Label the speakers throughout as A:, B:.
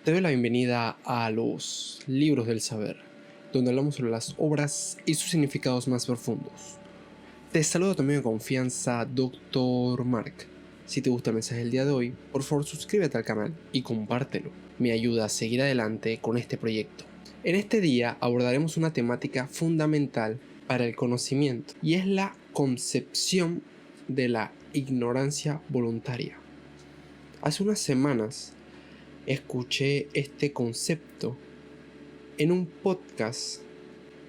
A: Te doy la bienvenida a los libros del saber, donde hablamos sobre las obras y sus significados más profundos. Te saludo también de confianza, Dr. Mark. Si te gusta el mensaje del día de hoy, por favor suscríbete al canal y compártelo. Me ayuda a seguir adelante con este proyecto. En este día abordaremos una temática fundamental para el conocimiento y es la concepción de la ignorancia voluntaria. Hace unas semanas escuché este concepto en un podcast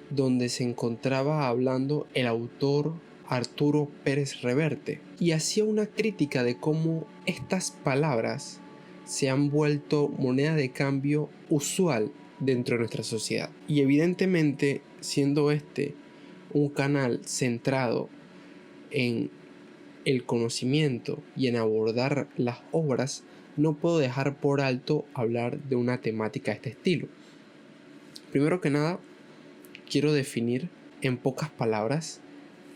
A: donde se encontraba hablando el autor Arturo Pérez Reverte y hacía una crítica de cómo estas palabras se han vuelto moneda de cambio usual dentro de nuestra sociedad. Y evidentemente, siendo este un canal centrado en el conocimiento y en abordar las obras, no puedo dejar por alto hablar de una temática de este estilo. Primero que nada, quiero definir en pocas palabras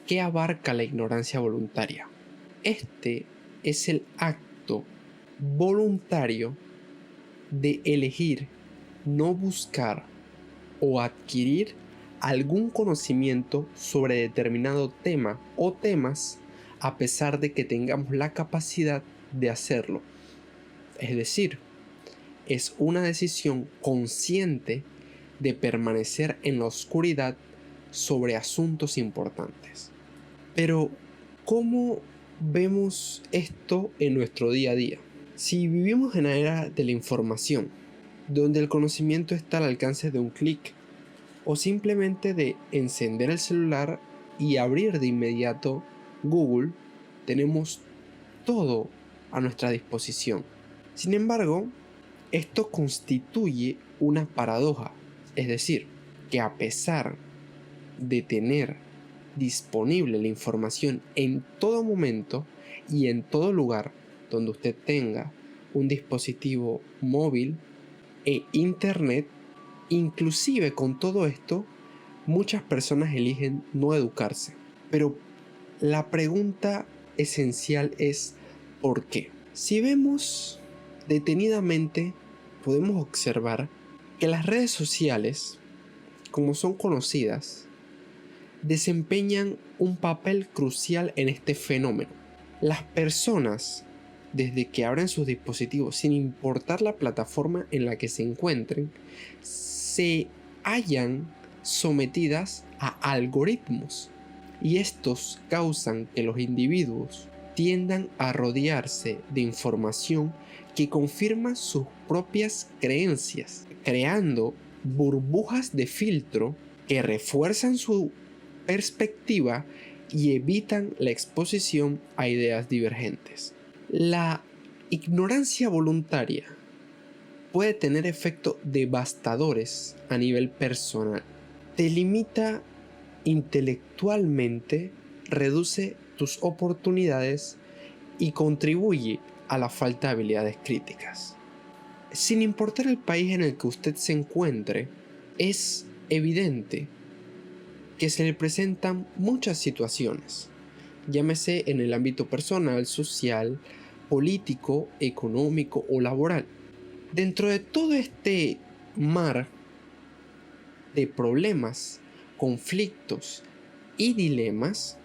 A: qué abarca la ignorancia voluntaria. Este es el acto voluntario de elegir no buscar o adquirir algún conocimiento sobre determinado tema o temas a pesar de que tengamos la capacidad de hacerlo. Es decir, es una decisión consciente de permanecer en la oscuridad sobre asuntos importantes. Pero, ¿cómo vemos esto en nuestro día a día? Si vivimos en la era de la información, donde el conocimiento está al alcance de un clic, o simplemente de encender el celular y abrir de inmediato Google, tenemos todo a nuestra disposición. Sin embargo, esto constituye una paradoja, es decir, que a pesar de tener disponible la información en todo momento y en todo lugar donde usted tenga un dispositivo móvil e internet, inclusive con todo esto, muchas personas eligen no educarse. Pero la pregunta esencial es ¿por qué? Si vemos detenidamente, podemos observar que las redes sociales, como son conocidas, desempeñan un papel crucial en este fenómeno. Las personas, desde que abren sus dispositivos, sin importar la plataforma en la que se encuentren, se hallan sometidas a algoritmos, y estos causan que los individuos tiendan a rodearse de información que confirma sus propias creencias, creando burbujas de filtro que refuerzan su perspectiva y evitan la exposición a ideas divergentes. La ignorancia voluntaria puede tener efectos devastadores a nivel personal. Te limita intelectualmente, reduce tus oportunidades y contribuye a la falta de habilidades críticas. Sin importar el país en el que usted se encuentre, es evidente que se le presentan muchas situaciones, llámese en el ámbito personal, social, político, económico o laboral. Dentro de todo este mar de problemas, conflictos y dilemas,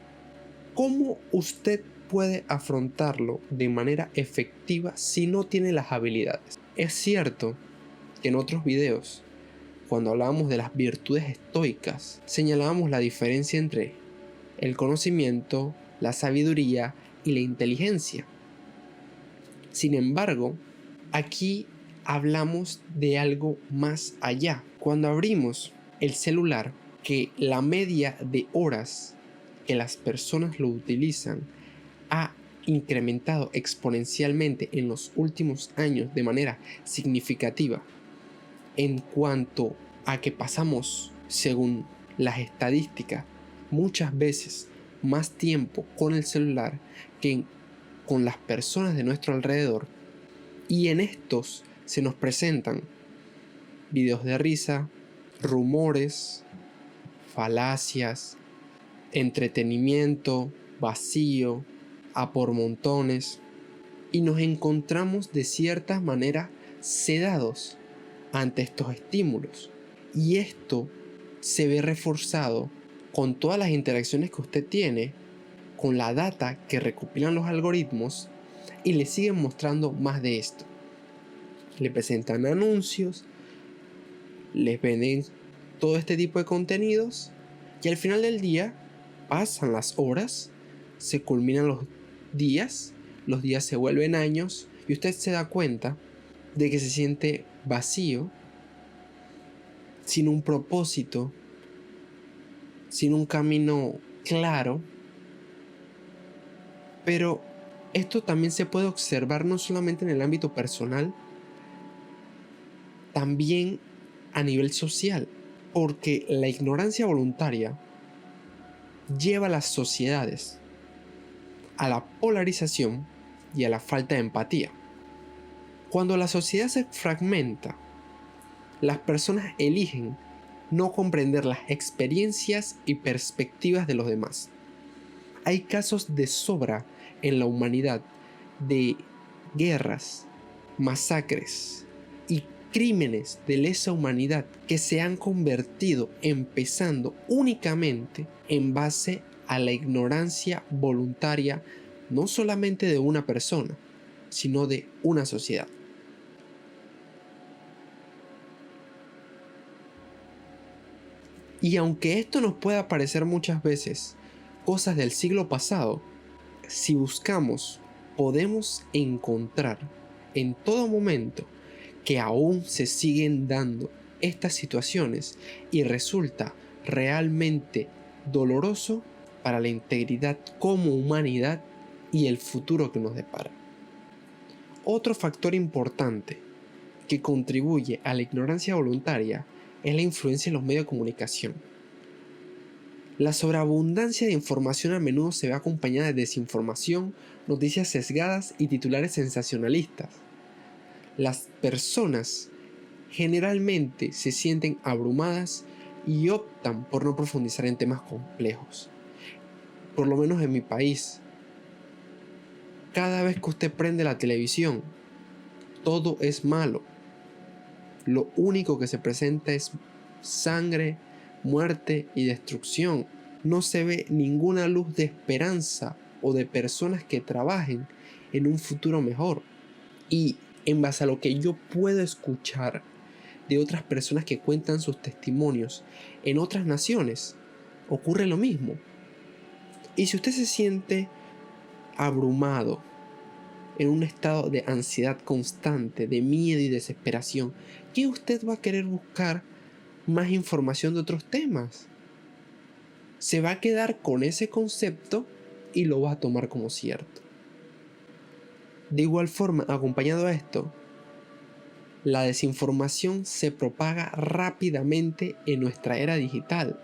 A: ¿cómo usted puede afrontarlo de manera efectiva si no tiene las habilidades? Es cierto que en otros videos, cuando hablábamos de las virtudes estoicas, señalábamos la diferencia entre el conocimiento, la sabiduría y la inteligencia. Sin embargo, aquí hablamos de algo más allá. Cuando abrimos el celular, que la media de horas que las personas lo utilizan ha incrementado exponencialmente en los últimos años de manera significativa, en cuanto a que pasamos, según las estadísticas, muchas veces más tiempo con el celular que con las personas de nuestro alrededor, y en estos se nos presentan videos de risa, rumores, falacias, entretenimiento vacío, a por montones, y nos encontramos de cierta manera sedados ante estos estímulos. Y esto se ve reforzado con todas las interacciones que usted tiene, con la data que recopilan los algoritmos y le siguen mostrando más de esto. Le presentan anuncios, les venden todo este tipo de contenidos y al final del día pasan las horas, se culminan los días se vuelven años y usted se da cuenta de que se siente vacío, sin un propósito, sin un camino claro. Pero esto también se puede observar no solamente en el ámbito personal, también a nivel social, porque la ignorancia voluntaria lleva a las sociedades a la polarización y a la falta de empatía. Cuando la sociedad se fragmenta, las personas eligen no comprender las experiencias y perspectivas de los demás. Hay casos de sobra en la humanidad de guerras, masacres y crímenes de lesa humanidad que se han convertido empezando únicamente en base a la ignorancia voluntaria, no solamente de una persona, sino de una sociedad. Y aunque esto nos pueda parecer muchas veces cosas del siglo pasado, si buscamos, podemos encontrar en todo momento que aún se siguen dando estas situaciones y resulta realmente doloroso para la integridad como humanidad y el futuro que nos depara. Otro factor importante que contribuye a la ignorancia voluntaria es la influencia en los medios de comunicación. La sobreabundancia de información a menudo se ve acompañada de desinformación, noticias sesgadas y titulares sensacionalistas. Las personas generalmente se sienten abrumadas y optan por no profundizar en temas complejos. Por lo menos en mi país, cada vez que usted prende la televisión, todo es malo. Lo único que se presenta es sangre, muerte y destrucción. No se ve ninguna luz de esperanza o de personas que trabajen en un futuro mejor. Y en base a lo que yo puedo escuchar de otras personas que cuentan sus testimonios en otras naciones, ocurre lo mismo. Y si usted se siente abrumado, en un estado de ansiedad constante, de miedo y desesperación, ¿qué usted va a querer buscar más información de otros temas? Se va a quedar con ese concepto y lo va a tomar como cierto. De igual forma, acompañado a esto, la desinformación se propaga rápidamente en nuestra era digital.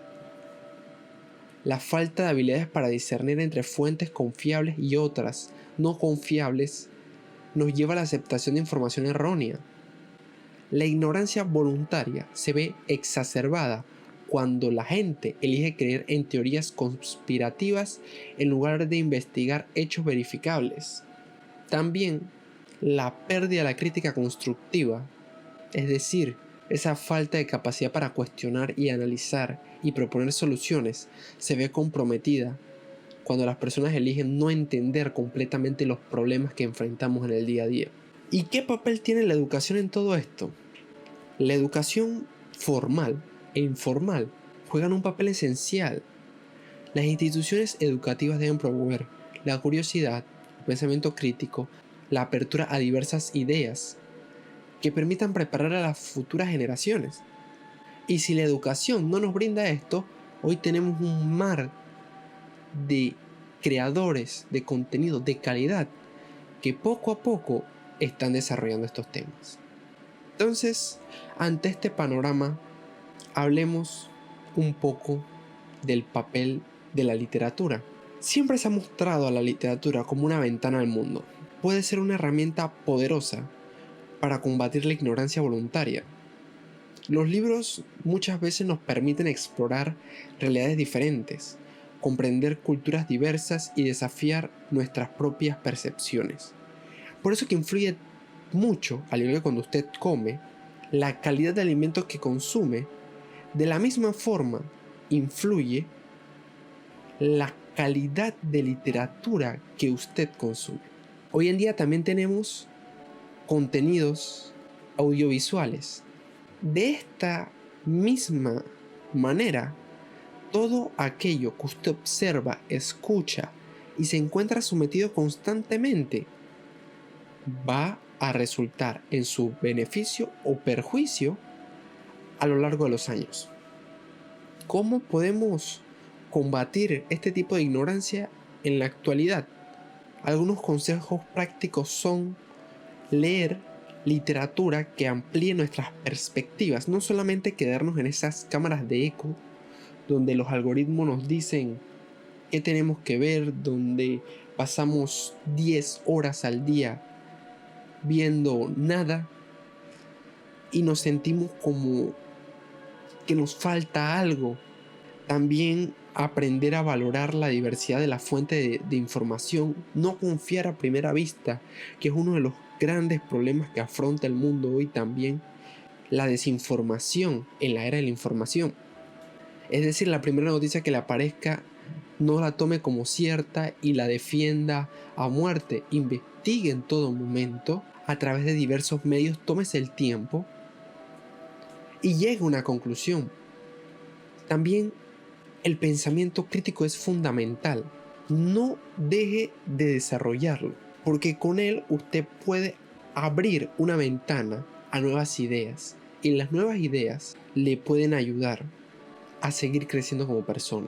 A: La falta de habilidades para discernir entre fuentes confiables y otras no confiables nos lleva a la aceptación de información errónea. La ignorancia voluntaria se ve exacerbada cuando la gente elige creer en teorías conspirativas en lugar de investigar hechos verificables. También la pérdida de la crítica constructiva, es decir, esa falta de capacidad para cuestionar y analizar y proponer soluciones, se ve comprometida cuando las personas eligen no entender completamente los problemas que enfrentamos en el día a día. ¿Y qué papel tiene la educación en todo esto? La educación formal e informal juegan un papel esencial. Las instituciones educativas deben promover la curiosidad, el pensamiento crítico, la apertura a diversas ideas que permitan preparar a las futuras generaciones. Y si la educación no nos brinda esto, hoy tenemos un mar de creadores de contenido de calidad que poco a poco están desarrollando estos temas. Entonces, ante este panorama, hablemos un poco del papel de la literatura. Siempre se ha mostrado a la literatura como una ventana al mundo. Puede ser una herramienta poderosa para combatir la ignorancia voluntaria. Los libros muchas veces nos permiten explorar realidades diferentes, comprender culturas diversas y desafiar nuestras propias percepciones. Por eso que influye mucho, al igual que cuando usted come, la calidad de alimento que consume, de la misma forma influye la calidad de literatura que usted consume. Hoy en día también tenemos contenidos audiovisuales. De esta misma manera, todo aquello que usted observa, escucha y se encuentra sometido constantemente va a resultar en su beneficio o perjuicio a lo largo de los años. ¿Cómo podemos combatir este tipo de ignorancia en la actualidad? Algunos consejos prácticos son leer literatura que amplíe nuestras perspectivas, no solamente quedarnos en esas cámaras de eco donde los algoritmos nos dicen qué tenemos que ver, donde pasamos 10 horas al día viendo nada y nos sentimos como que nos falta algo. También aprender a valorar la diversidad de la fuente de información, no confiar a primera vista, que es uno de los grandes problemas que afronta el mundo hoy también, la desinformación en la era de la información. Es decir, la primera noticia que le aparezca no la tome como cierta y la defienda a muerte. Investigue en todo momento a través de diversos medios, tómese el tiempo y llegue a una conclusión. También el pensamiento crítico es fundamental. No deje de desarrollarlo, porque con él usted puede abrir una ventana a nuevas ideas y las nuevas ideas le pueden ayudar a seguir creciendo como persona.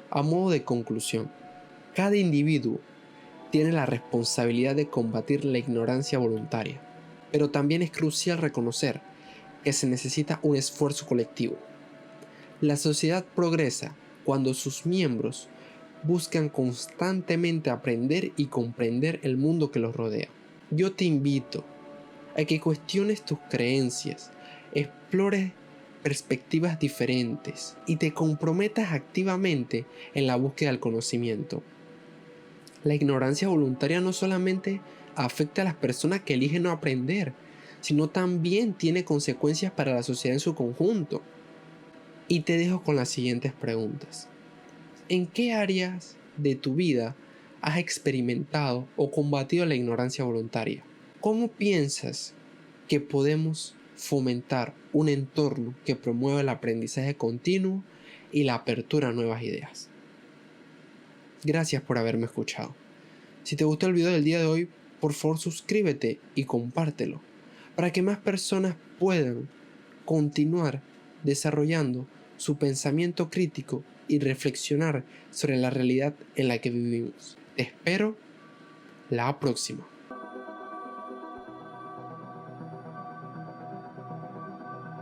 A: A modo de conclusión, cada individuo tiene la responsabilidad de combatir la ignorancia voluntaria, pero también es crucial reconocer que se necesita un esfuerzo colectivo. La sociedad progresa cuando sus miembros buscan constantemente aprender y comprender el mundo que los rodea. Yo te invito a que cuestiones tus creencias, explores perspectivas diferentes y te comprometas activamente en la búsqueda del conocimiento. La ignorancia voluntaria no solamente afecta a las personas que eligen no aprender, sino también tiene consecuencias para la sociedad en su conjunto. Y te dejo con las siguientes preguntas. ¿En qué áreas de tu vida has experimentado o combatido la ignorancia voluntaria? ¿Cómo piensas que podemos fomentar un entorno que promueva el aprendizaje continuo y la apertura a nuevas ideas? Gracias por haberme escuchado. Si te gustó el video del día de hoy, por favor suscríbete y compártelo para que más personas puedan continuar desarrollando su pensamiento crítico y reflexionar sobre la realidad en la que vivimos. Te espero la próxima.